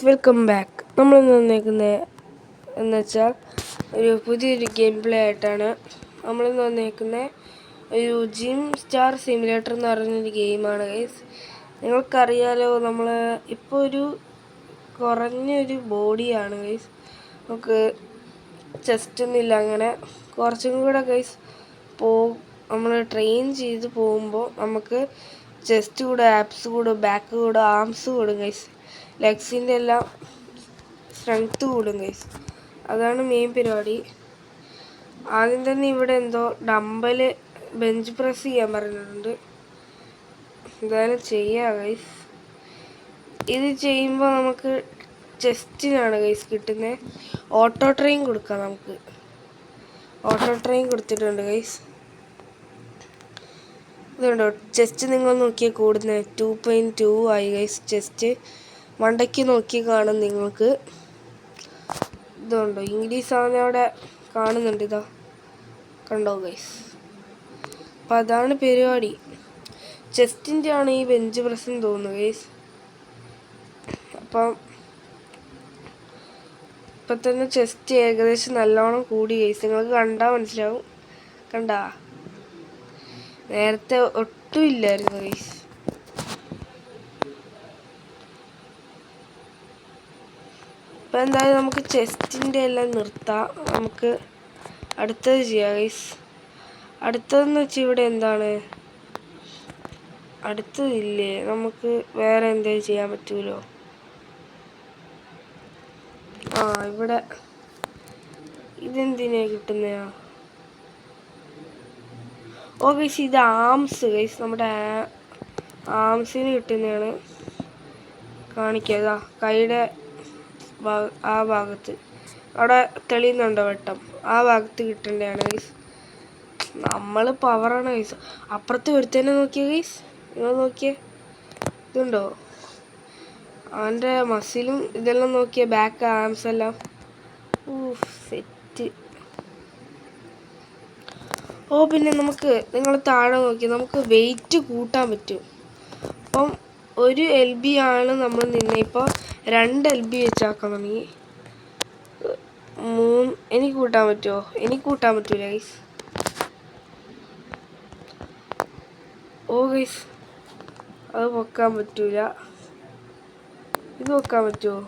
Welcome back. നമ്മളിന്ന് വന്നേക്കുന്നത് എന്ന് വെച്ചാൽ ഒരു പുതിയൊരു ഗെയിം പ്ലേ ആയിട്ടാണ്. നമ്മളിന്ന് വന്നേക്കുന്നത് ഒരു ജിം സ്റ്റാർ സിമുലേറ്റർ എന്ന് പറഞ്ഞൊരു ഗെയിമാണ് ഗൈസ്. നിങ്ങൾക്കറിയാലോ, നമ്മൾ ഇപ്പോൾ ഒരു കുറഞ്ഞൊരു ബോഡിയാണ് ഗൈസ്. നമുക്ക് ചെസ്റ്റൊന്നുമില്ല. അങ്ങനെ കുറച്ചും കൂടെ ഗൈസ് നമ്മൾ ട്രെയിൻ ചെയ്ത് പോകുമ്പോൾ നമുക്ക് ചെസ്റ്റ് കൂടെ, ആപ്സ് കൂടെ, ബാക്ക് കൂടെ, ആംസ് കൂടും ഗൈസ്. ലെഗ്സിൻ്റെ എല്ലാം സ്ട്രെങ്ത്ത് കൂടും ഗൈസ്. അതാണ് മെയിൻ പരിപാടി. ആദ്യം തന്നെ ഇവിടെ എന്തോ ഡമ്പല് ബെഞ്ച് പ്രസ് ചെയ്യാൻ പറഞ്ഞിട്ടുണ്ട്. എന്തായാലും ചെയ്യാം ഗൈസ്. ഇത് ചെയ്യുമ്പോൾ നമുക്ക് ചെസ്റ്റിനാണ് ഗൈസ് കിട്ടുന്നത്. ഓട്ടോ ട്രെയിൻ കൊടുക്കാം. നമുക്ക് ഓട്ടോ ട്രെയിൻ കൊടുത്തിട്ടുണ്ട് ഗൈസ്. ഇതുണ്ടോ ചെസ്റ്റ് നിങ്ങൾ നോക്കിയാൽ കൂടുന്നത് 2.2 ആയി ഗൈസ്. ചെസ്റ്റ് മണ്ടയ്ക്ക് നോക്കി കാണും നിങ്ങൾക്ക്. ഇതുണ്ടോ ഇംഗ്ലീഷ് ആണ് അവിടെ കാണുന്നുണ്ട്. ഇതാ കണ്ടോ ഗൈസ്. അപ്പം അതാണ് പരിപാടി. ചെസ്റ്റിൻ്റെ ആണ് ഈ ബെഞ്ച് പ്രസ്സെന്ന് തോന്നുന്നു ഗൈസ്. അപ്പം ഇപ്പം തന്നെ ചെസ്റ്റ് ഏകദേശം നല്ലോണം കൂടി ഗൈസ്. നിങ്ങൾക്ക് കണ്ടാൽ മനസ്സിലാവും. കണ്ടാ, നേരത്തെ ഒട്ടും ഇല്ലായിരുന്നു ഗൈസ്. ഇപ്പം എന്തായാലും നമുക്ക് ചെസ്റ്റിൻ്റെ എല്ലാം നിർത്താം. നമുക്ക് അടുത്തത് ചെയ്യാം ഗൈസ്. അടുത്തതെന്ന് വെച്ചാൽ ഇവിടെ എന്താണ്, അടുത്തതില്ലേ, നമുക്ക് വേറെ എന്തെങ്കിലും ചെയ്യാൻ പറ്റുമല്ലോ. ഇവിടെ ഇതെന്തിനാ കിട്ടുന്നതാ? ഓ ഗൈസ്, ഇത് ആംസ് ഗൈസ്. നമ്മുടെ ആംസിന് കിട്ടുന്നതാണ്. കാണിക്കുക, കൈയുടെ ആ ഭാഗത്ത് അവിടെ തെളിയുന്നുണ്ടോ വെട്ടം? ആ ഭാഗത്ത് കിട്ടേണ്ടതാണ് ഗൈസ്. നമ്മൾ പവറാണ് ഗൈസ്. അപ്പുറത്ത് ഒരുത്തന്നെ നോക്കിയ ഗൈസ്, നിങ്ങൾ നോക്കിയേ, ഇതുണ്ടോ അവൻ്റെ മസിലും ഇതെല്ലാം നോക്കിയ, ബാക്ക് ആംസ് എല്ലാം. സെറ്റ്. പിന്നെ നമുക്ക്, നിങ്ങൾ താഴെ നോക്കി, നമുക്ക് വെയിറ്റ് കൂട്ടാൻ പറ്റും. അപ്പം 1 LB ആണ് നമ്മൾ ഇപ്പോൾ 2 LB വെച്ചാക്കാൻ തുടങ്ങി. 3 എനിക്ക് കൂട്ടാൻ പറ്റുമോ? എനിക്ക് കൂട്ടാൻ പറ്റൂല ഗൈസ്. ഗൈസ്, അത് പൊക്കാൻ പറ്റൂല. ഇത് വെക്കാൻ പറ്റുമോ?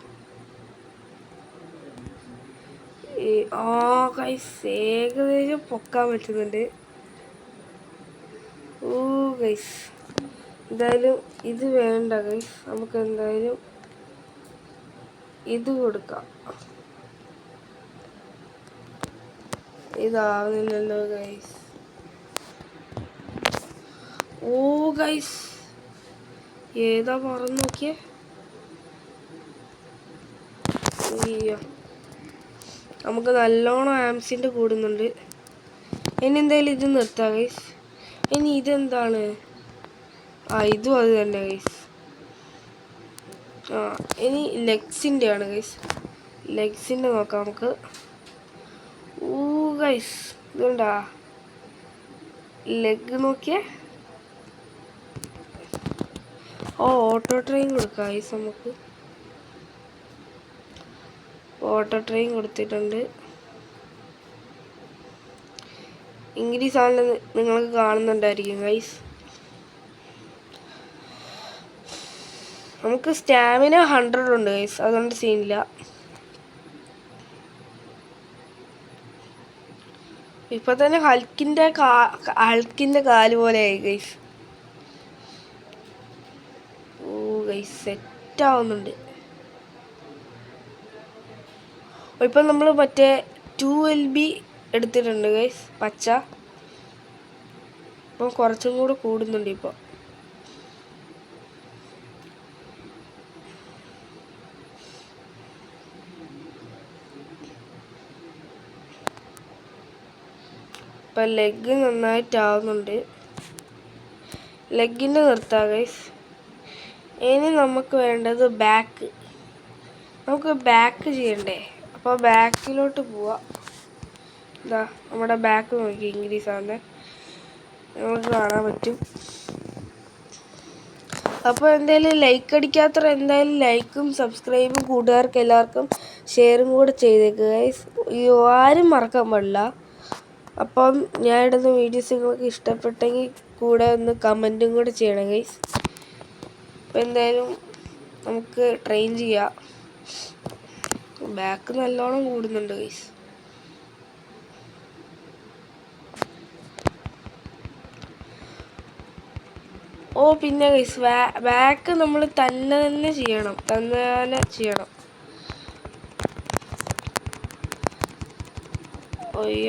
ഗൈസ്, ഏകദേശം പൊക്കാൻ പറ്റുന്നുണ്ട്. ഗൈസ്, എന്തായാലും ഇത് വേണ്ട ഗൈസ്. നമുക്ക് എന്തായാലും ഇത് കൊടുക്കാം. ഇതാവുന്നില്ലല്ലോ ഗൈസ്. ഗൈസ്, ഏതാ പറഞ്ഞു നോക്കിയേ. നമുക്ക് നല്ലോണം ആംസിൻ്റെ കൂടുന്നുണ്ട്. ഇനി എന്തായാലും ഇത് നിർത്താം ഗൈസ്. ഇനി ഇതെന്താണ്? ഇതും അത് തന്നെ ഗൈസ്. ഇനി ലെഗ്സിൻ്റെ ആണ് ഗൈസ്. ലെഗ്സിൻ്റെ നോക്കാം നമുക്ക്. ഗൈസ്, ഇതുണ്ടാ ലെഗ് നോക്കിയേ. ഓട്ടോ ട്രെയിൻ കൊടുക്കാം ഗൈസ്. നമുക്ക് ഓട്ടോ ട്രെയിൻ കൊടുത്തിട്ടുണ്ട്. ഇംഗ്ലീഷ് ആണെന്ന് നിങ്ങൾക്ക് കാണുന്നുണ്ടായിരിക്കും ഗൈസ്. നമുക്ക് സ്റ്റാമിന 100 ഉണ്ട് ഗൈസ്, അതുകൊണ്ട് സീനില്ല. ഇപ്പൊ തന്നെ ഹൾക്കിൻ്റെ കാല് പോലെ ആയി ഗൈസ്. ഗൈസ്, സെറ്റ് ആവുന്നുണ്ട്. ഇപ്പം നമ്മൾ മറ്റേ 2 LB എടുത്തിട്ടുണ്ട് ഗൈസ്, പച്ച. ഇപ്പം കുറച്ചും കൂടെ കൂടുന്നുണ്ട്. ഇപ്പോൾ ലെഗ് നന്നായിട്ടാവുന്നുണ്ട്. ലെഗിൻ്റെ നിർത്താം ഗൈസ്. ഇനി നമുക്ക് വേണ്ടത് ബാക്ക്. നമുക്ക് ബാക്ക് ചെയ്യണ്ടേ? അപ്പോൾ ബാക്കിലോട്ട് പോവാം. ഇതാ നമ്മുടെ ബാക്ക് നോക്കി, ഇംഗ്ലീഷ് ആണ് നമുക്ക് കാണാൻ പറ്റും. അപ്പോൾ എന്തായാലും ലൈക്ക് അടിക്കാത്ത എന്തായാലും ലൈക്കും സബ്സ്ക്രൈബും കൂട്ടുകാർക്ക് എല്ലാവർക്കും ഷെയറും കൂടെ ചെയ്തേക്കുക ഗൈസ്. ആരും മറക്കാൻ പാടില്ല. അപ്പം ഞാൻ ഇടുന്ന വീഡിയോസ് നിങ്ങൾക്ക് ഇഷ്ടപ്പെട്ടെങ്കിൽ കൂടെ ഒന്ന് കമൻറ്റും കൂടെ ചെയ്യണം ഗൈസ്. അപ്പോൾ എന്തായാലും നമുക്ക് ട്രെയിൻ ചെയ്യാം. ബാക്ക് നല്ലോണം കൂടുന്നുണ്ട് ഗൈസ്. ഓ പിന്നെ ഗൈസ് ബാക്ക് നമ്മൾ തന്നെ ചെയ്യണം.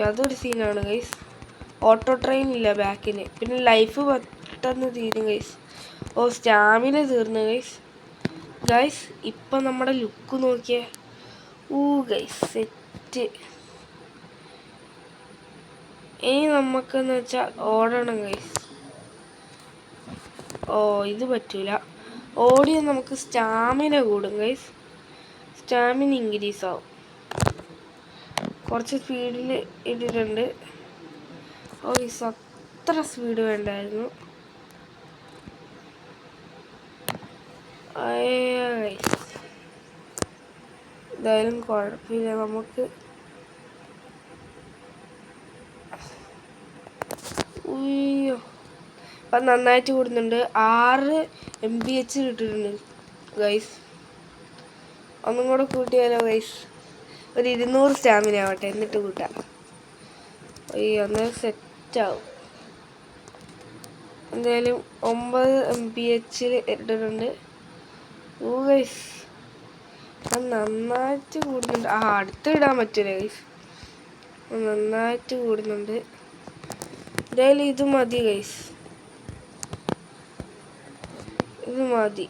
അതൊരു സീനാണ് ഗൈസ്. ഓട്ടോ ട്രെയിൻ ഇല്ല ബാക്കിന്. പിന്നെ ലൈഫ് പെട്ടെന്ന് തീരും ഗൈസ്. സ്റ്റാമിന തീർന്നു ഗൈസ്. ഇപ്പം നമ്മുടെ ലുക്ക് നോക്കിയേ. Guys set. ഇനി നമുക്കെന്ന് വെച്ചാൽ ഓടണം ഗൈസ്. ഇത് പറ്റൂല. ഓടിയാൽ നമുക്ക് സ്റ്റാമിന കൂടും ഗൈസ്. സ്റ്റാമിന ഇൻക്രീസ് ആവും. കുറച്ച് സ്പീഡിൽ ഇട്ടിട്ടുണ്ട്. ഗൈസ് അത്ര സ്പീഡ് വേണ്ടായിരുന്നു. എന്തായാലും കുഴപ്പമില്ല. നമുക്ക് അപ്പം നന്നായിട്ട് കൂടുന്നുണ്ട്. 6 MPH ഇട്ടിട്ടുണ്ട് ഗൈസ്. ഒന്നും കൂടെ കൂട്ടിയാലോ ഗൈസ്? ഒരു 200 സ്റ്റാമിന ആവട്ടെ, എന്നിട്ട് കൂട്ടാം. ഒന്ന് സെറ്റാവും. എന്തായാലും 9 MPH ഇട്ടിട്ടുണ്ട് ഗൈസ്. നന്നായിട്ട് കൂടുന്നുണ്ട്. അടുത്ത് ഇടാൻ പറ്റില്ല ഗൈസ്. നന്നായിട്ട് കൂടുന്നുണ്ട്. എന്തായാലും ഇത് മതി ഗൈസ്. ഇത് മതി.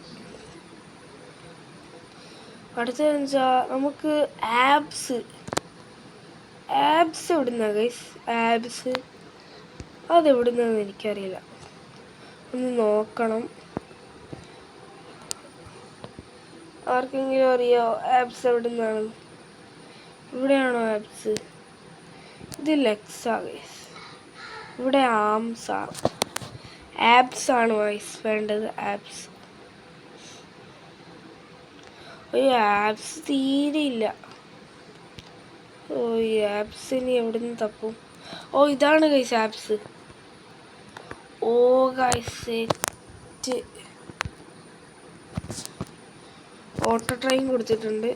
അടുത്തതെന്ന് വെച്ചാൽ നമുക്ക് ആബ്സ് എവിടുന്ന ഗൈസ്? ആബ്സ് അതെവിടുന്നെന്ന് എനിക്കറിയില്ല. ഒന്ന് നോക്കണം. ആർക്കെങ്കിലും അറിയോ ആബ്സ് എവിടുന്നാണ്? ഇവിടെയാണോ ആബ്സ്? ഇത് ലെഗ്സാ ഗൈസ്. ഇവിടെ ആബ്സ് ആണ് ഗൈസ് വേണ്ടത്. ആബ്സ് ആബ്സ് തീരെ ഇല്ല. ഈ ആബ്സ് ഇനി എവിടുന്ന് തപ്പും? ഇതാണ് guys abs. Guys set. Auto train കൊടുത്തിട്ടുണ്ട്.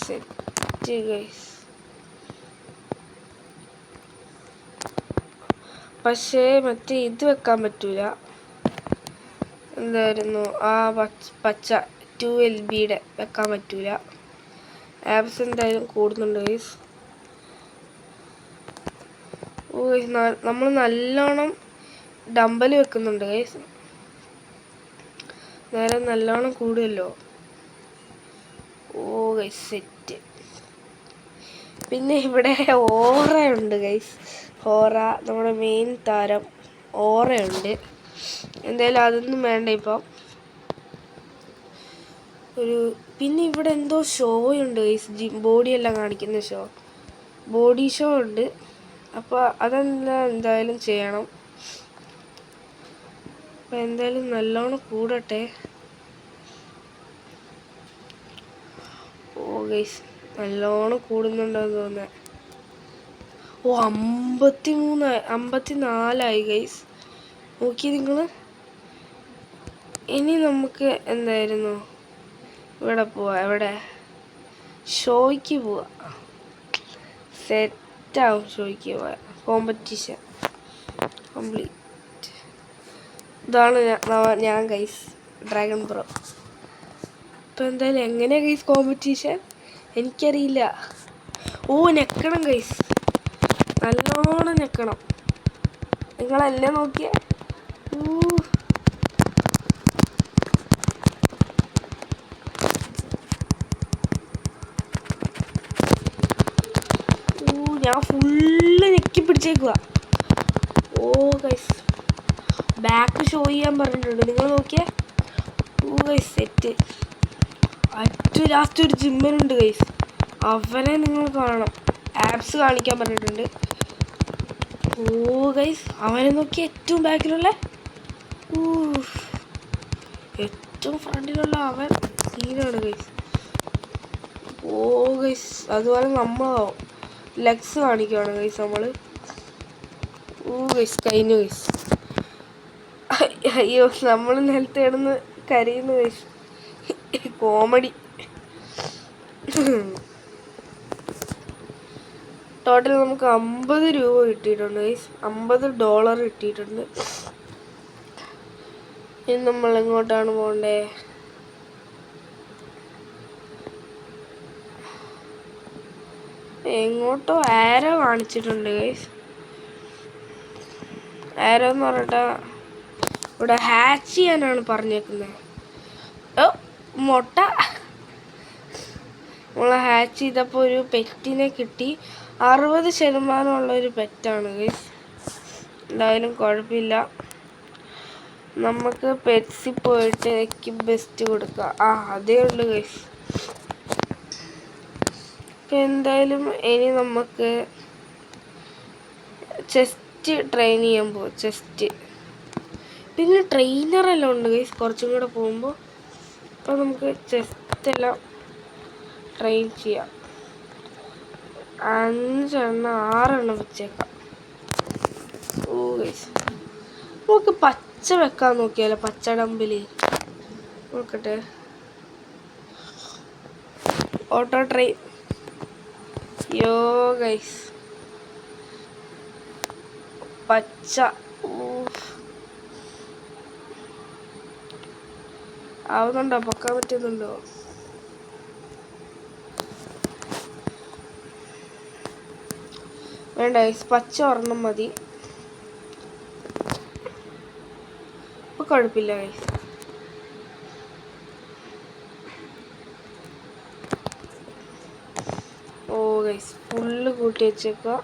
Set guys. പക്ഷേ മറ്റേ ഇത് വെക്കാൻ പറ്റൂല. എന്തായിരുന്നു പച്ച 2LBയുടെ വെക്കാൻ പറ്റൂല. ആബ്സ് എന്തായാലും കൂടുന്നുണ്ട് ഗൈസ്. നമ്മൾ നല്ലോണം ഡമ്പൽ വെക്കുന്നുണ്ട് ഗൈസ്. നേരം നല്ലോണം കൂടുമല്ലോ. Guys set. പിന്നെ ഇവിടെ ഓറയുണ്ട് ഗൈസ്. നമ്മുടെ മെയിൻ താരം ഓറയുണ്ട്. എന്തായാലും അതൊന്നും വേണ്ട ഇപ്പം. പിന്നെ ഇവിടെ എന്തോ ഷോ ഉണ്ട് ഗൈസ്. ബോഡിയെല്ലാം കാണിക്കുന്ന ബോഡി ഷോ ഉണ്ട്. അപ്പോൾ അതെല്ലാം എന്തായാലും ചെയ്യണം. അപ്പം എന്തായാലും നല്ലോണം കൂടട്ടെ. ഗൈസ് നല്ലോണം കൂടുന്നുണ്ടെന്ന് തോന്നുന്നത്. 54 ഗൈസ്. നോക്കി നിങ്ങൾ. ഇനി നമുക്ക് എന്തായിരുന്നു ഇവിടെ പോവാം. എവിടെ? ഷോയ്ക്ക് പോവാം. സെറ്റാവും ഷോയ്ക്ക് പോവാം. Competition complete. ഇതാണ് ഞാൻ ഗൈസ് ഡ്രാഗൺ ബ്രോ. ഇപ്പം എന്തായാലും എങ്ങനെയാണ് ഗൈസ് കോമ്പറ്റീഷൻ എനിക്കറിയില്ല. ഞെക്കണം ഗൈസ്. നല്ലോണം ഞെക്കണം. നിങ്ങളെല്ലാം നോക്കിയേ. ഞാൻ ഫുള്ള് ഞെക്കി പിടിച്ചേക്കുക. ഗൈസ് ബാക്ക് ഷോ ചെയ്യാൻ പറഞ്ഞിട്ടുണ്ട്. നിങ്ങൾ നോക്കിയേ. Guys set. ലാസ്റ്റ് ഒരു ജിമ്മനുണ്ട് ഗൈസ്. അവനെ നിങ്ങൾ കാണണം. ആപ്സ് കാണിക്കാൻ പറഞ്ഞിട്ടുണ്ട്. ഓ ഗൈസ്, അവനെ നോക്കി ഏറ്റവും ബാക്കിലുള്ള ഏറ്റവും ഫ്രണ്ടിലുള്ള അവൻ സീനാണ് ഗൈസ്. ഓ ഗൈസ്, അതുപോലെ നമ്മളോ ലെഗ്സ് കാണിക്കുകയാണ് ഗൈസ് നമ്മൾ. ഓ ഗൈസ്, കഴിഞ്ഞു ഗൈസ്. അയ്യോ, നമ്മൾ നിലത്ത് കിടന്ന് കരയുന്നു ഗൈസ്. കോമഡി. ടോട്ടൽ നമുക്ക് 50 രൂപ കിട്ടിയിട്ടുണ്ട് ഗൈസ്, $50 കിട്ടിയിട്ടുണ്ട്. ഇനി നമ്മൾ എങ്ങോട്ടാണ് പോകണ്ടേ? എങ്ങോട്ടോ ആരോ കാണിച്ചിട്ടുണ്ട് ഗൈസ്. ആരോ എന്ന് പറഞ്ഞിട്ട് ഇവിടെ ഹാച്ച് ചെയ്യാനാണ് പറഞ്ഞേക്കുന്നത്. ഓ മുട്ട നമ്മളെ ഹാച്ച് ചെയ്തപ്പോൾ ഒരു പെറ്റിനെ കിട്ടി. 60% ഒരു പെറ്റാണ് ഗൈസ്. എന്തായാലും കുഴപ്പമില്ല, നമുക്ക് പെറ്റ്സിൽ പോയിട്ട് എനിക്ക് ബെസ്റ്റ് കൊടുക്കാം. അതേ ഉള്ളു ഗൈസ്. എന്തായാലും ഇനി നമുക്ക് ചെസ്റ്റ് ട്രെയിൻ ചെയ്യാൻ പോകും. ചെസ്റ്റ് പിന്നെ ട്രെയിനറെല്ലാം ഉണ്ട് ഗൈസ് കുറച്ചും കൂടെ പോകുമ്പോൾ. അപ്പോൾ നമുക്ക് ചെസ്റ്റെല്ലാം ട്രെയിൻ ചെയ്യാം. 5 എണ്ണം 6 എണ്ണം വെച്ചേക്കാം. ഓ ഗൈസ്, നമുക്ക് പച്ച വെക്കാൻ നോക്കിയാലോ? പച്ച ഡമ്പിൽ നോക്കട്ടെ. Auto train. യോ ഗൈസ്, പച്ച. ആവുന്നുണ്ടോ? പൊക്കാൻ പറ്റുന്നുണ്ടോ? വേണ്ട ഗൈസ്, പച്ച ഒരെണ്ണം മതി. ഇപ്പൊ കുഴപ്പമില്ല ഗൈസ്. ഓ ഗൈസ്, ഫുള്ള് കൂട്ടി വെച്ചേക്കുക.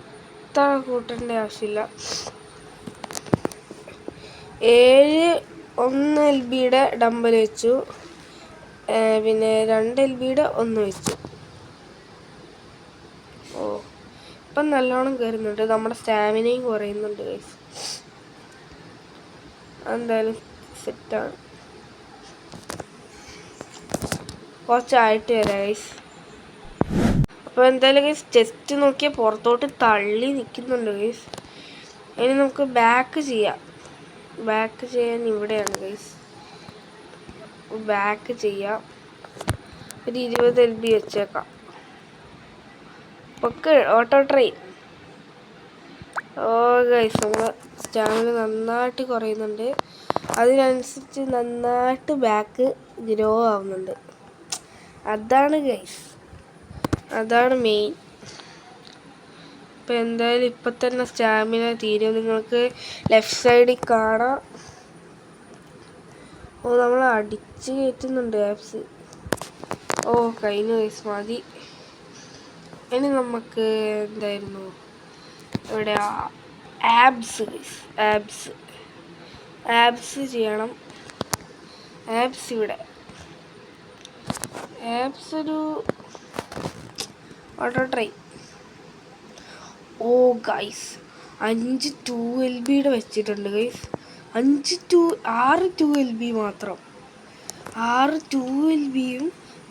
അത്ര കൂട്ടേണ്ട ആവശ്യമില്ല. 1 LBയുടെ ഡമ്പൽ വെച്ചു, പിന്നെ 2 LBയുടെ 1 വെച്ചു. ഓ, ഇപ്പം നല്ലോണം കയറുന്നുണ്ട്. നമ്മുടെ സ്റ്റാമിനയും കുറയുന്നുണ്ട് ഗൈസ്. എന്തായാലും സെറ്റാണ്. കുറച്ചായിട്ട് വരാം ഗൈസ്. അപ്പോൾ എന്തായാലും ഗൈസ്, ചെസ്റ്റ് നോക്കിയാൽ പുറത്തോട്ട് തള്ളി നിൽക്കുന്നുണ്ട് ഗൈസ്. ഇനി നമുക്ക് ബാക്ക് ചെയ്യാം. ബാക്ക് ചെയ്യാൻ ഇവിടെയാണ് ഗൈസ്. ബാക്ക് ചെയ്യാം. ഒരു 20 LB വെച്ചേക്കാം. ഒക്കെ ഓട്ടോ ട്രെയിൻ. ഓ ഗൈസ്, നമ്മൾ സ്റ്റാമിന നന്നായിട്ട് കുറയുന്നുണ്ട്. അതിനനുസരിച്ച് നന്നായിട്ട് ബാക്ക് ഗ്രോ ആവുന്നുണ്ട്. അതാണ് ഗൈസ്, അതാണ് മെയിൻ. ഇപ്പം എന്തായാലും ഇപ്പം തന്നെ സ്റ്റാമിന തീരും. നിങ്ങൾക്ക് ലെഫ്റ്റ് സൈഡിൽ കാണാം. ഓ, നമ്മൾ അടിച്ച് കയറ്റുന്നുണ്ട് ആപ്സ്. ഓ കഴിഞ്ഞു ഗൈസ്, മതി. ഇനി നമുക്ക് എന്തായിരുന്നു ഇവിടെ ആബ്സ് ഗൈസ്. ആബ്സ് ചെയ്യണം. ആബ്സ് ഇവിടെ. ആബ്സ് ഒരു ഓട്ടോ ട്രെയിൻ. ഓ ഗൈസ്, 5 2LBയുടെ വെച്ചിട്ടുണ്ട് ഗൈസ്. 6 2LB മാത്രം. 6 2LBയും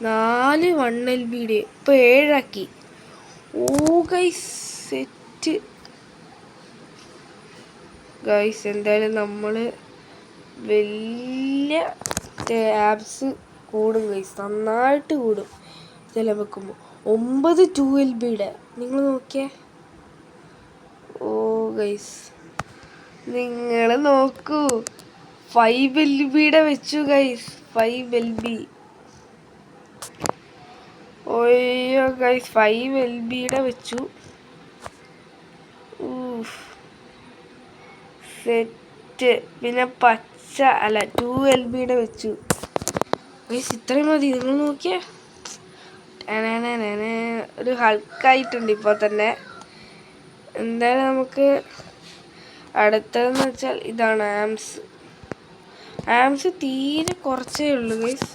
4 1LBയുടെ ഇപ്പോൾ 7 ആക്കി. ഓ ഗൈസ്, സെറ്റ് ഗൈസ്. എന്തായാലും നമ്മൾ വലിയ ആപ്സ് കൂടും ഗൈസ്, നന്നായിട്ട് കൂടും ഇതെല്ലാം വെക്കുമ്പോൾ. 9 2LBയുടെ നിങ്ങൾ നോക്കിയേ. ഓ ഗൈസ്, നിങ്ങൾ നോക്കൂ, 5 LBയുടെ വെച്ചു ഗൈസ്. 5 LB. ഓയ്യോ ഗൈസ്, 5 LBയുടെ വെച്ചു. സെറ്റ്. പിന്നെ പച്ച അല്ല 2 LBയുടെ വെച്ചു ഗൈസ്. ഇത്രയും മതി. നിങ്ങൾ നോക്കിയേ, ഒരു ഹൾക്കായിട്ടുണ്ട് ഇപ്പോൾ തന്നെ. എന്തായാലും നമുക്ക് അടുത്തതെന്ന് വെച്ചാൽ ഇതാണ് ആംസ് തീരെ കുറച്ചേ ഉള്ളൂ ഗൈസ്.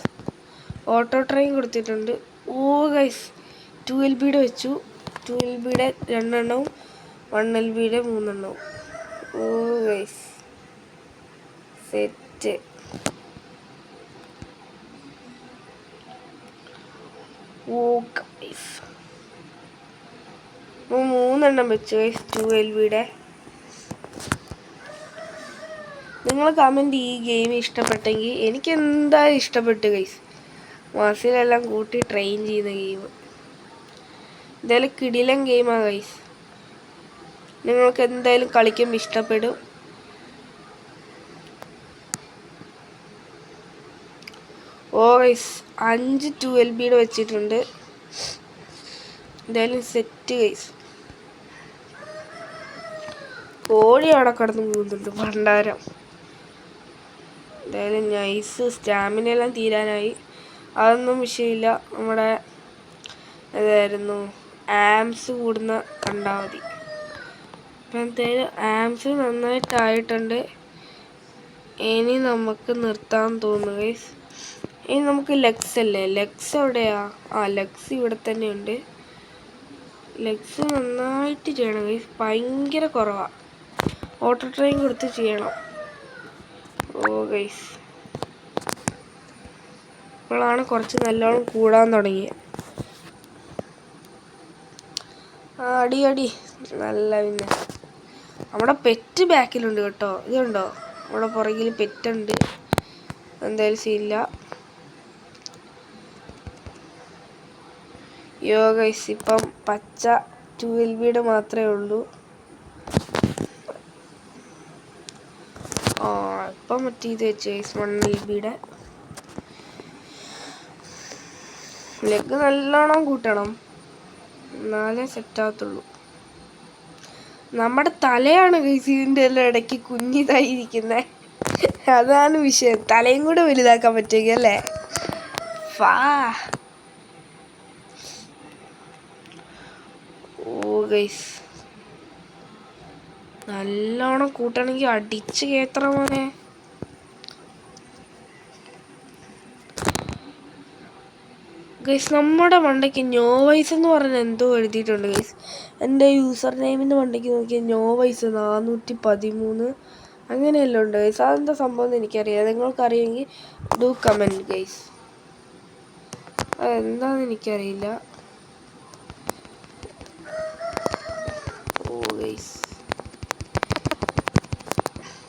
ഓട്ടോ ട്രെയിൻ കൊടുത്തിട്ടുണ്ട്. ഓ ഗൈസ്, 2 LBയുടെ വെച്ചു. 2 LBയുടെ 2 എണ്ണവും 1 LBയുടെ 3 എണ്ണവും. ഓ ഗൈസ് സെറ്റ്. ഓ ഗൈസ് 3 എണ്ണം വെച്ചു ഗൈസ് 2 LBയുടെ. നിങ്ങൾ കമൻറ്റ് ഈ ഗെയിം ഇഷ്ടപ്പെട്ടെങ്കിൽ, എനിക്ക് എന്തായാലും ഇഷ്ടപ്പെട്ടു ഗൈസ്. മസിലെല്ലാം കൂട്ടി ട്രെയിൻ ചെയ്യുന്ന ഗെയിം എന്തായാലും കിടിലൻ ഗെയിമാണ് ഗൈസ്. നിങ്ങൾക്ക് എന്തായാലും കളിക്കുമ്പോൾ ഇഷ്ടപ്പെടും. ഓ ഗൈസ് 5 2LBയുടെ വെച്ചിട്ടുണ്ട്. എന്തായാലും സെറ്റ് ഗൈസ്. കോഴി അവിടെ കടന്ന് പോകുന്നുണ്ട് ഭണ്ഡാരം. എന്തായാലും നൈസ്. സ്റ്റാമിന എല്ലാം തീരാനായി. അതൊന്നും വിഷയമില്ല. നമ്മുടെ ഏതായിരുന്നു ആംസ് കൂടുന്ന കണ്ടാൽ മതി. അപ്പം എന്തായാലും ആംസ് നന്നായിട്ടായിട്ടുണ്ട്. ഇനി നമുക്ക് നിർത്താൻ തോന്നുന്നു ഗൈസ്. ഇനി നമുക്ക് ലെഗ്സ് അല്ലേ, ലെഗ്സ് എവിടെയാ? ലെഗ്സ് ഇവിടെ തന്നെ ഉണ്ട്. ലെഗ്സ് നന്നായിട്ട് ചെയ്യണം ഗൈസ്. ഭയങ്കര കുറവാണ്. ഓട്ടോ ട്രെയിൻ കൊടുത്ത് ചെയ്യണം. ഓ ഗൈസ് ഇപ്പോഴാണ് കുറച്ച് നല്ലോണം കൂടാൻ തുടങ്ങിയത്. അടി അടി നല്ല. പിന്നെ നമ്മുടെ പെറ്റ് ബാക്കിലുണ്ട് കേട്ടോ. ഇതുണ്ടോ നമ്മുടെ പുറകിൽ പെറ്റുണ്ട്. എന്തായാലും സീനില്ല. യോ ഗൈസ് ഇപ്പം പച്ച 2LBയുടെ മാത്രമേ ഉള്ളൂ. ഇപ്പം മറ്റേ ഇത് വെച്ച് ഗൈസ് 1LBയുടെ. ലെഗ് നല്ലോണം കൂട്ടണം, എന്നാലേ സെറ്റാകത്തുള്ളൂ. നമ്മുടെ തലയാണ് ഗൈസ് ഇതിൻ്റെ എല്ലാം ഇടയ്ക്ക് കുഞ്ഞിതായിരിക്കുന്നത്. അതാണ് വിഷയം. തലയും കൂടെ വലുതാക്കാൻ പറ്റുമെങ്കിൽ അല്ലേ. ഓ ഗൈസ് നല്ലോണം കൂട്ടണമെങ്കിൽ അടിച്ച് കേത്ര മോനെ. ഗൈസ് നമ്മുടെ മണ്ടയ്ക്ക് നോ വൈസ് എന്ന് പറഞ്ഞാൽ എന്തോ എഴുതിയിട്ടുണ്ട് ഗൈസ്. എൻ്റെ യൂസർ നെയിമിൻ്റെ മണ്ടയ്ക്ക് നോക്കിയാൽ നോ വൈസ് 413 അങ്ങനെയെല്ലാം ഉണ്ട് ഗൈസ്. അതെന്താ സംഭവം എന്ന് എനിക്കറിയാം. നിങ്ങൾക്കറിയാമെങ്കിൽ ഡു കമൻറ്റ് ഗൈസ്. അതെന്താണെന്ന് എനിക്കറിയില്ല. ഓ ഗൈസ്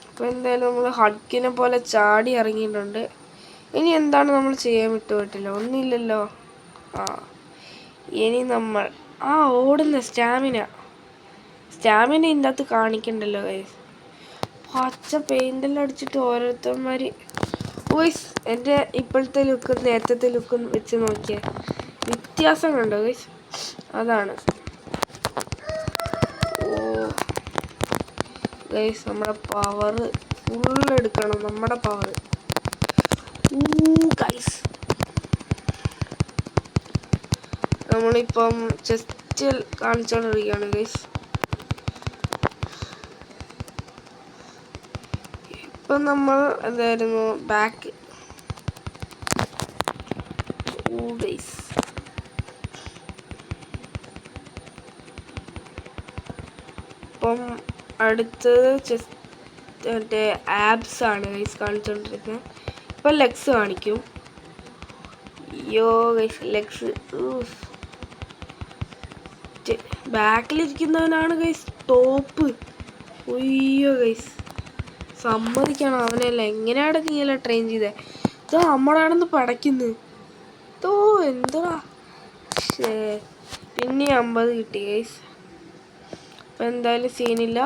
അപ്പോൾ എന്തായാലും നമ്മൾ ഹഡ്കിനെ പോലെ ചാടി ഇറങ്ങിയിട്ടുണ്ട്. ഇനി എന്താണ് നമ്മൾ ചെയ്യാൻ വിട്ടുപോയിട്ടില്ല? ഒന്നുമില്ലല്ലോ. ഇനി നമ്മൾ ഓടുന്ന സ്റ്റാമിന ഇതിൻ്റെ അകത്ത് കാണിക്കണ്ടല്ലോ ഗൈസ്. പച്ച പെയിൻ്റെല്ലാം അടിച്ചിട്ട് ഓരോരുത്തന്മാർ. ഗൈസ് എൻ്റെ ഇപ്പോഴത്തെ ലുക്കും നേരത്തെ ലുക്കും വെച്ച് നോക്കിയാൽ വ്യത്യാസം കണ്ടോ ഗൈസ്? അതാണ്. ഓ ഗൈസ് നമ്മുടെ പവർ ഫുൾ എടുക്കണം. നമ്മുടെ പവർ ഗൈസ് നമ്മളിപ്പം ചെസ്റ്റിൽ കാണിച്ചുകൊണ്ടിരിക്കുകയാണ് ഗൈസ്. ഇപ്പം നമ്മൾ എന്തായിരുന്നു ബാക്ക്. ഗൈസ് ഇപ്പം അടുത്തത് ചെസ്റ്റ് മറ്റേ ആബ്സ് ആണ് ഗൈസ് കാണിച്ചുകൊണ്ടിരിക്കുന്നത്. ഇപ്പം ലെഗ്സ് കാണിക്കും. യോ ഗൈസ് ലെഗ്സ് ബാക്കിലിരിക്കുന്നവനാണ് ഗൈസ് ടോപ്പ്. ഉയ്യോ ഗൈസ് സമ്മതിക്കണം. അവനല്ല എങ്ങനെയാണ് നീല ട്രെയിൻ ചെയ്തേ. ഇതോ നമ്മളാണെന്ന് പടയ്ക്കുന്നു. ഇതോ എന്താ പിന്നെ 50 കിട്ടി ഗൈസ്. അപ്പം എന്തായാലും സീനില്ല.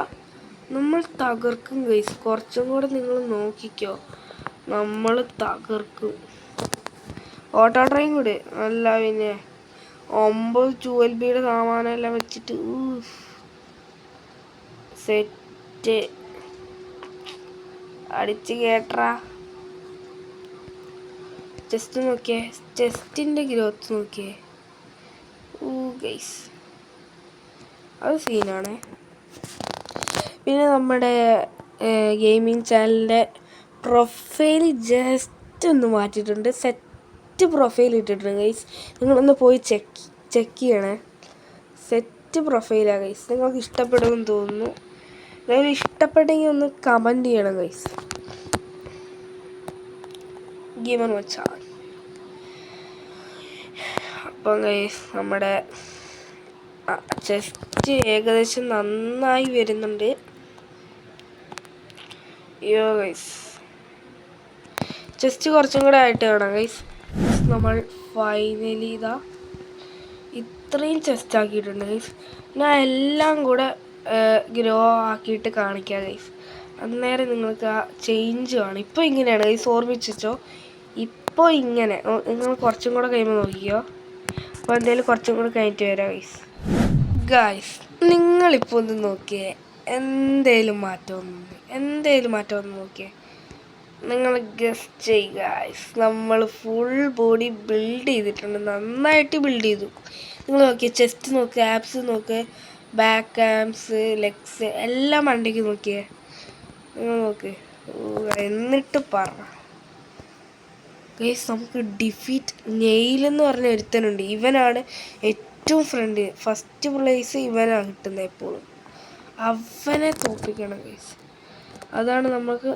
നമ്മൾ തകർക്കും ഗൈസ്. കുറച്ചും കൂടെ നിങ്ങൾ നോക്കിക്കോ, നമ്മൾ തകർക്കും. ഓട്ടോ ട്രെയിൻ കൂടെ അല്ല പിന്നെ 9 2LBയുടെ സാമാനെല്ലാം വെച്ചിട്ട് സെറ്റ് അടിച്ച് കേട്ടറാ. ചെസ്റ്റ് നോക്കിയേ, ചെസ്റ്റിൻ്റെ ഗ്രോത്ത് നോക്കിയേ. ഗൈസ് അത് സീനാണ്. പിന്നെ നമ്മുടെ ഗെയിമിംഗ് ചാനലിൻ്റെ പ്രൊഫൈൽ ജസ്റ്റ് ഒന്ന് മാറ്റിയിട്ടുണ്ട്. സെറ്റ് പ്രൊഫൈൽ ഇട്ടിട്ടുണ്ട് ഗൈസ്. നിങ്ങളൊന്ന് പോയി ചെക്ക് ചെയ്യണേ. സെറ്റ് പ്രൊഫൈലാണ് ഗൈസ്. നിങ്ങൾക്ക് ഇഷ്ടപ്പെടുമെന്ന് തോന്നുന്നു. നിങ്ങൾ ഇഷ്ടപ്പെട്ടെങ്കിൽ ഒന്ന് കമൻറ്റ് ചെയ്യണം ഗൈസ്. ഗെയിമർ മച്ചാൻ. അപ്പം ഗൈസ് നമ്മുടെ ചെസ്റ്റ് ഏകദേശം നന്നായി വരുന്നുണ്ട്. അയ്യോ ഗൈസ്, ചെസ്റ്റ് കുറച്ചും കൂടെ ആയിട്ട് വേണം ഗൈസ്. നമ്മൾ ഫൈനലി ഇത്രയും ചെസ്റ്റ് ആക്കിയിട്ടുണ്ട് ഗൈസ്. ഞാൻ എല്ലാം കൂടെ ഗ്രോ ആക്കിയിട്ട് കാണിക്കാം ഗൈസ്. അന്നേരം നിങ്ങൾക്ക് ആ ചേഞ്ച് കാണും. ഇപ്പോൾ ഇങ്ങനെയാണ് ഗൈസ്, ഓർമ്മിച്ചോ. ഇപ്പോൾ ഇങ്ങനെ നിങ്ങൾ കുറച്ചും കൂടെ കഴിയുമ്പോൾ നോക്കിയോ. അപ്പോൾ എന്തായാലും കുറച്ചും കൂടെ കഴിഞ്ഞിട്ട് വരാം ഗൈസ്. ഗൈസ് നിങ്ങളിപ്പോൾ ഒന്ന് നോക്കിയേ, എന്തേലും മാറ്റം ഒന്ന് നോക്കിയേ. നിങ്ങൾ ഗസ്റ്റ് ചെയ്യുക ഗൈസ്. നമ്മൾ ഫുൾ ബോഡി ബിൽഡ് ചെയ്തിട്ടുണ്ട്, നന്നായിട്ട് ബിൽഡ് ചെയ്തു. നിങ്ങൾ നോക്കിയേ, ചെസ്റ്റ് നോക്കുക, ആപ്സ് നോക്കുക, ബാക്ക് ആംസ്, ലെഗ്സ് എല്ലാം മണ്ടയ്ക്ക് നോക്കിയേ. നിങ്ങൾ നോക്ക്. എന്നിട്ട് പറ ഗൈസ്, നമുക്ക് ഡിഫീറ്റ് നെയിലെന്ന് പറഞ്ഞ ഒരുത്തനുണ്ട്. ഇവനാണ് ഏറ്റവും ഫസ്റ്റ് പ്ലേസ് ഇവനാണ് കിട്ടുന്നത് എപ്പോഴും. അവനെ തോപ്പിക്കണം ഗൈസ്. അതാണ് നമുക്ക്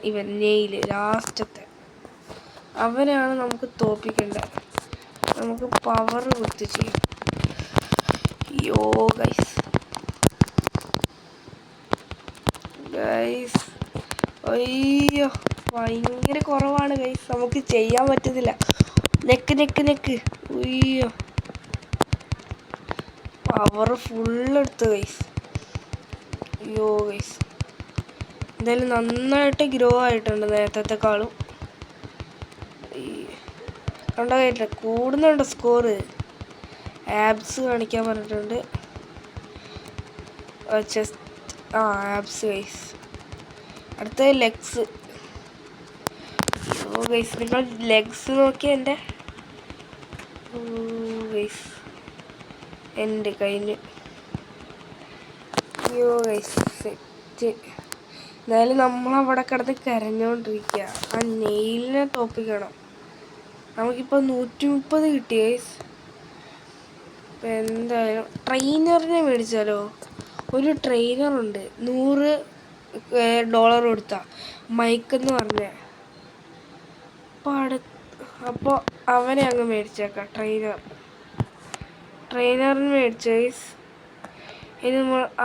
ഇവൻ നെയില് ലാസ്റ്റത്തെ അവനാണ് നമുക്ക് തോപ്പിക്കേണ്ടത്. നമുക്ക് പവർ കുത്തി ചെയ്യും. യോ ഗൈസ് അയ്യോ ഭയങ്കര കുറവാണ് ഗൈസ്, നമുക്ക് ചെയ്യാൻ പറ്റുന്നില്ല. നെക്ക് അയ്യോ പവർ ഫുള്ളെടുത്ത് ഗൈസ്. അയ്യോ ഗൈസ് എന്തായാലും നന്നായിട്ട് ഗ്രോ ആയിട്ടുണ്ട് നേരത്തെക്കാളും. കണ്ടോ കേട്ടില്ല, കൂടുന്നുണ്ട് സ്കോറ്. ആബ്സ് കാണിക്കാൻ പറഞ്ഞിട്ടുണ്ട്. Chest abs guys. അടുത്ത ലെഗ്സ്. ഓ ഗൈസ് നിങ്ങൾ ലെഗ്സ് നോക്കിയ എൻ്റെ കഴിഞ്ഞു. അയ്യോ ഗൈസ് സെറ്റ്. എന്തായാലും നമ്മളവിടെ കിടന്ന് കരഞ്ഞോണ്ടിരിക്കുക. ആ നെയിലിനെ തോപ്പിക്കണം. നമുക്കിപ്പോൾ 130 കിട്ടി ഗൈസ്. ഇപ്പം എന്തായാലും ട്രെയിനറിനെ മേടിച്ചാലോ. ഒരു ട്രെയിനറുണ്ട്, $100 കൊടുത്താ, മൈക്കെന്ന് പറഞ്ഞ. അപ്പോൾ അവനെ അങ്ങ് മേടിച്ചേക്കാം. ട്രെയിനറിന് മേടിച്ച ഗൈസ്. ഇനി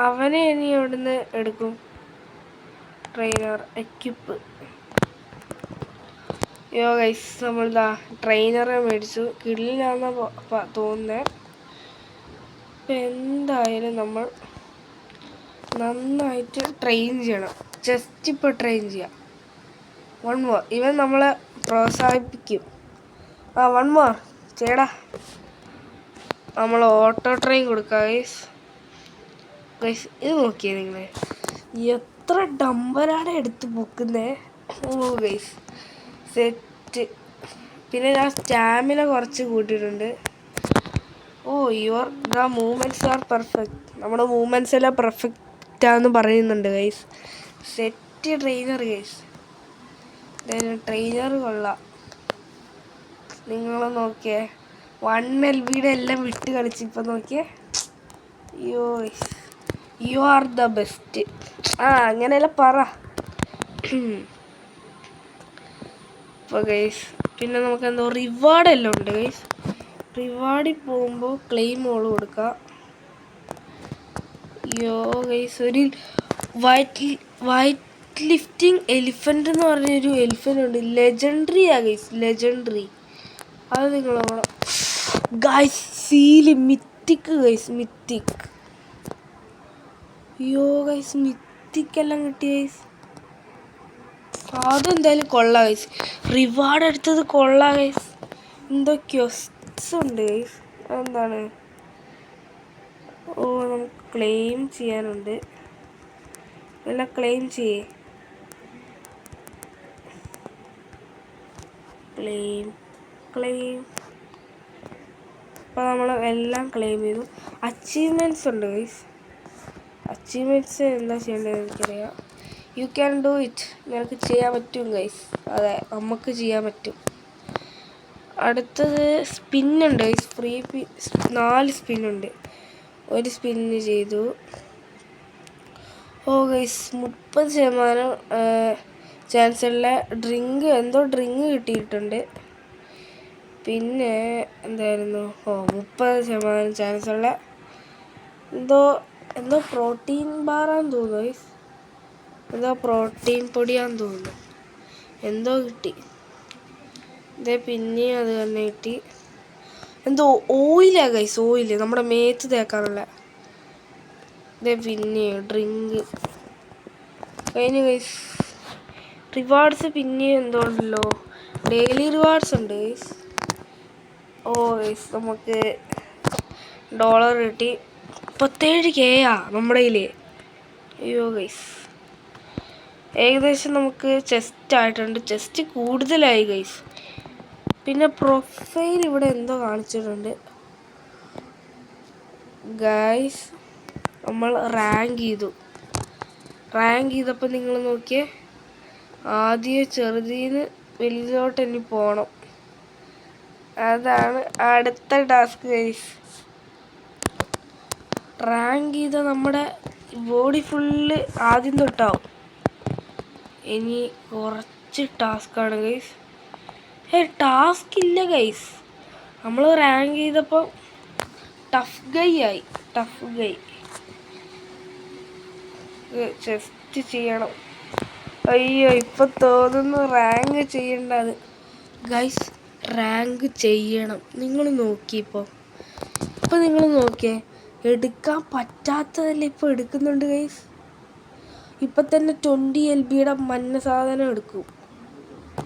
അവനെ ഇനി എവിടുന്ന് എടുക്കും? Trainer equip. യോ ഗൈസ് നമ്മൾ ട്രെയിനറെ മേടിച്ചു. കിള്ളിലാണെന്നാ തോന്നുന്നത്. ഇപ്പം എന്തായാലും നമ്മൾ നന്നായിട്ട് ട്രെയിൻ ചെയ്യണം. ജസ്റ്റ് ഇപ്പോൾ ട്രെയിൻ ചെയ്യാം. 1 more. ഇവൻ നമ്മളെ പ്രോത്സാഹിപ്പിക്കും. 1 more ചേടാ. നമ്മൾ ഓട്ടോ ട്രെയിൻ കൊടുക്കാം ഗൈസ്. ഇത് നോക്കിയേ നിങ്ങൾ, എത്ര ഡമ്പറാണ് എടുത്ത് പൊക്കുന്നേ. ഓ ഗൈസ് സെറ്റ്. പിന്നെ ഞാൻ സ്റ്റാമിന കുറച്ച് കൂട്ടിയിട്ടുണ്ട്. The movements R perfect. നമ്മുടെ മൂവ്മെൻറ്റ്സ് എല്ലാം പെർഫെക്റ്റാന്ന് പറയുന്നുണ്ട് guys. Set trainer guys. Trainer കൊള്ളാം. നിങ്ങൾ നോക്കിയേ, 1 LBയുടെ എല്ലാം വിട്ട് കളിച്ച് ഇപ്പം നോക്കിയേ. You are the best. അങ്ങനെയല്ല പറ. ഇപ്പോൾ ഗൈസ് പിന്നെ നമുക്ക് എന്തോ റിവാർഡ് എല്ലാം ഉണ്ട് ഗൈസ്. റിവാർഡിൽ പോകുമ്പോൾ ക്ലെയിം ഓൾ കൊടുക്കുക. ഗൈസ് ഒരു വൈറ്റ് ലിഫ്റ്റിംഗ് എലിഫൻ്റ് എന്ന് പറഞ്ഞൊരു എലിഫൻ്റ് ഉണ്ട്. ലെജൻഡറി. അത് നിങ്ങൾ നോക്കണം ഗൈസ്. സീല് മിത്തിക്ക് ഗൈസ്, മിത്തിക്. ഗൈസ് മിത്തിക്കെല്ലാം കിട്ടി ഗൈസ്. അതെന്തായാലും കൊള്ളാം ഗൈസ്. റിവാർഡ് എടുത്തത് കൊള്ളാം ഗൈസ്. എന്തൊക്കെയോ ഉണ്ട് ഗൈസ്. എന്താണ്? നമുക്ക് ക്ലെയിം ചെയ്യാനുണ്ട്. എല്ലാം ക്ലെയിം ചെയ്യേ. ക്ലെയിം. അപ്പോൾ നമ്മൾ എല്ലാം ക്ലെയിം ചെയ്തു. അച്ചീവ്മെൻറ്റ്സ് ഉണ്ട് ഗൈസ്. അച്ചീവ്മെൻറ്റ്സ് എന്താ ചെയ്യേണ്ടത് എനിക്കറിയാം. You can do it. നിനക്ക് ചെയ്യാൻ പറ്റും ഗൈസ്. അതെ, നമുക്ക് ചെയ്യാൻ പറ്റും. അടുത്തത് സ്പിന്നുണ്ട് ഗൈസ്. 4 സ്പിന്നുണ്ട്. ഒരു സ്പിന്ന് ചെയ്തു. ഓ ഗൈസ് 30% ചാൻസുള്ള ഡ്രിങ്ക് കിട്ടിയിട്ടുണ്ട്. പിന്നെ എന്തായിരുന്നു, 30% ചാൻസുള്ള എന്തോ പ്രോട്ടീൻ ബാറാന്ന് തോന്നുന്നു ഗൈസ്. എന്തോ പ്രോട്ടീൻ പൊടിയാന്ന് തോന്നുന്നു. എന്തോ കിട്ടി. ഇതേ പിന്നെയും അത് തന്നെ കിട്ടി. എന്തോ ഓയിലാ ഗൈസ്, ഓയില് നമ്മുടെ മേത്ത് തേക്കാനുള്ള. ഇതേ പിന്നെയും ഡ്രിങ്ക് കഴിഞ്ഞു ഗൈസ്. റിവാർഡ്സ് പിന്നെയും എന്തോ ഉണ്ടല്ലോ, ഡെയിലി റിവാർഡ്സ് ഉണ്ട് ഗൈസ്. ഓ ഗൈസ് നമുക്ക് ഡോളർ കിട്ടി. 37K നമ്മുടെ കയ്യിൽ. അയ്യോ ഗൈസ്, ഏകദേശം നമുക്ക് ചെസ്റ്റ് ആയിട്ടുണ്ട്. ചെസ്റ്റ് കൂടുതലായി ഗൈസ്. പിന്നെ പ്രൊഫൈൽ ഇവിടെ എന്തോ കാണിച്ചിട്ടുണ്ട് ഗൈസ്. നമ്മൾ റാങ്ക് ചെയ്തപ്പോൾ നിങ്ങൾ നോക്കിയേ, ആദ്യം ചെറുതീന്ന് വലുതോട്ട് ഇനി പോകണം. അതാണ് അടുത്ത ടാസ്ക് ഗൈസ്. റാങ്ക് ചെയ്ത നമ്മുടെ ബോഡി ഫുള്ള് ആദ്യം തൊട്ടാവും. ഇനി കുറച്ച് ടാസ്ക്കാണ് ഗൈസ്. ടാസ്ക് ഇല്ല ഗൈസ്. നമ്മൾ റാങ്ക് ചെയ്തപ്പോൾ ടഫ് ഗൈ ആയി. ചെസ്റ്റ് ചെയ്യണം. അയ്യോ ഇപ്പം തോന്നുന്നു റാങ്ക് ചെയ്യേണ്ടത് ഗൈസ്. റാങ്ക് ചെയ്യണം. നിങ്ങൾ നോക്കിയപ്പോൾ നിങ്ങൾ നോക്കിയേ, എടുക്കാൻ പറ്റാത്തതല്ലേ ഇപ്പോൾ എടുക്കുന്നുണ്ട് ഗൈസ്. ഇപ്പം തന്നെ 20 LBയുടെ മഞ്ഞ സാധനം എടുക്കും.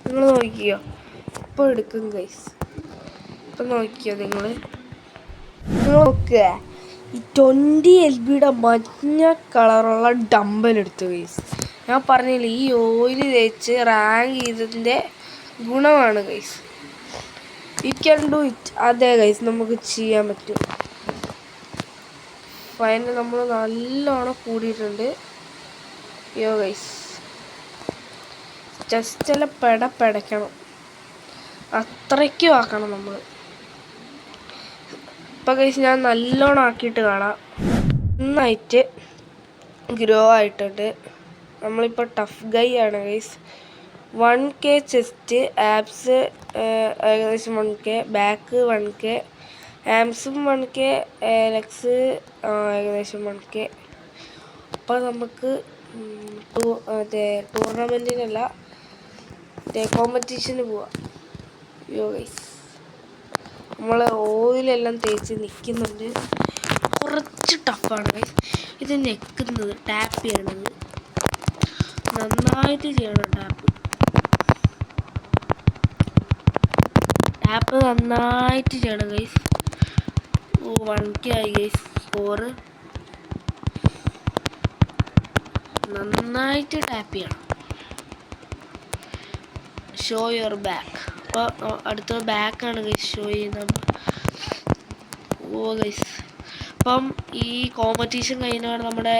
നിങ്ങൾ നോക്കിയോ, ഇപ്പോൾ എടുക്കും ഗൈസ്. ഇപ്പം നോക്കിയോ നിങ്ങൾ നോക്കുക, ഈ 20 LBയുടെ മഞ്ഞ കളറുള്ള ഡമ്പൽ എടുത്തു ഗൈസ്. ഞാൻ പറഞ്ഞില്ലേ, ഈ ഓയിൽ തേച്ച് റാങ്ക് ചെയ്തതിൻ്റെ ഗുണമാണ് guys. You can do it. അതെ ഗൈസ്, നമുക്ക് ചെയ്യാൻ പറ്റും. ഫൈനൽ നമ്മൾ നല്ലോണം കൂടിയിട്ടുണ്ട്. യോ ഗൈസ്, ജസ്റ്റ് പെടക്കണം, അത്രയ്ക്കും ആക്കണം നമ്മൾ. ഇപ്പം ഗൈസ് ഞാൻ നല്ലോണം ആക്കിയിട്ട് കാണാം. നന്നായിട്ട് ഗ്രോ ആയിട്ടുണ്ട്. നമ്മളിപ്പോൾ ടഫ് ഗൈ ആണ് ഗൈസ്. 1K ചെസ്റ്റ്, ആബ്സ് ഏകദേശം 1K, back 1K, ആംസും 1K, legs ഏകദേശം 1K. അപ്പോൾ നമുക്ക് ടൂർണമെൻറ്റിനല്ല, കോമ്പറ്റീഷന് പോവാം. യോ ഗൈസ്, നമ്മൾ ഓയിലെല്ലാം തേച്ച് നിൽക്കുന്നുണ്ട്. കുറച്ച് ടഫാണ് ഗൈസ് ഇത് ഞെക്കുന്നത്, ടാപ്പ് ചെയ്യണത്. നന്നായിട്ട് ചെയ്യണം ടാപ്പ് നന്നായിട്ട് ചെയ്യണം ഗൈസ്. 1K ആയി ഗൈസ്. സ്കോറ് നന്നായിട്ട് ടാപ്പ് ചെയ്യണം. Show your back. അപ്പോൾ അടുത്ത ബാക്കാണ് ഗൈസ് ഷോ ചെയ്യുന്നത്. ഗൈസ്, അപ്പം ഈ കോമ്പറ്റീഷൻ കഴിഞ്ഞാണ് നമ്മുടെ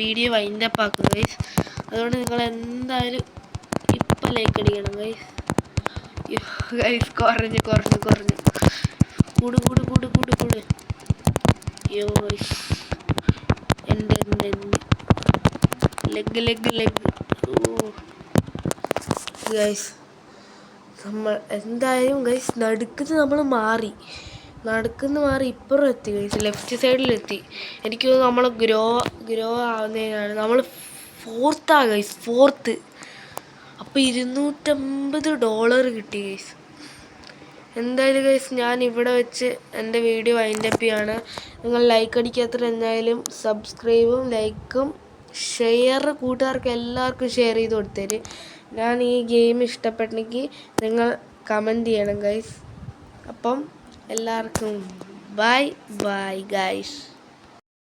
വീഡിയോ വൈൻഡപ്പ് ആക്കുക ഗൈസ്. അതുകൊണ്ട് നിങ്ങൾ എന്തായാലും ഇപ്പം ലൈക്ക് അടിക്കണം ഗൈസ്. കുറഞ്ഞു കൂട്. യോ ഗൈസ്, എൻ്റെ ലെഗ്. ഗൈസ് നമ്മൾ എന്തായാലും ഗൈസ് നടുക്കുന്ന നമ്മൾ മാറി ഇപ്പുറം എത്തി ഗൈസ്. ലെഫ്റ്റ് സൈഡിലെത്തി. എനിക്ക് തോന്നുന്നു നമ്മൾ ഗ്രോ ആവുന്നതിനാണ്. നമ്മൾ 4th ഗൈസ്. 4th. അപ്പോൾ $250 കിട്ടി ഗൈസ്. എന്തായാലും ഗൈസ് ഞാൻ ഇവിടെ വെച്ച് എൻ്റെ വീഡിയോ വൈൻഡപ്പ് ചെയ്യാണ്. നിങ്ങൾ ലൈക്ക് അടിക്കാത്തത് എന്തായാലും സബ്സ്ക്രൈബും ലൈക്കും ഷെയർ, കൂട്ടുകാർക്ക് എല്ലാവർക്കും ഷെയർ ചെയ്ത് കൊടുത്തേര്. ഞാൻ ഈ ഗെയിം ഇഷ്ടപ്പെട്ടെങ്കിൽ നിങ്ങൾ കമൻറ്റ് ചെയ്യണം ഗൈസ്. അപ്പം എല്ലാവർക്കും ബൈ ഗൈസ്.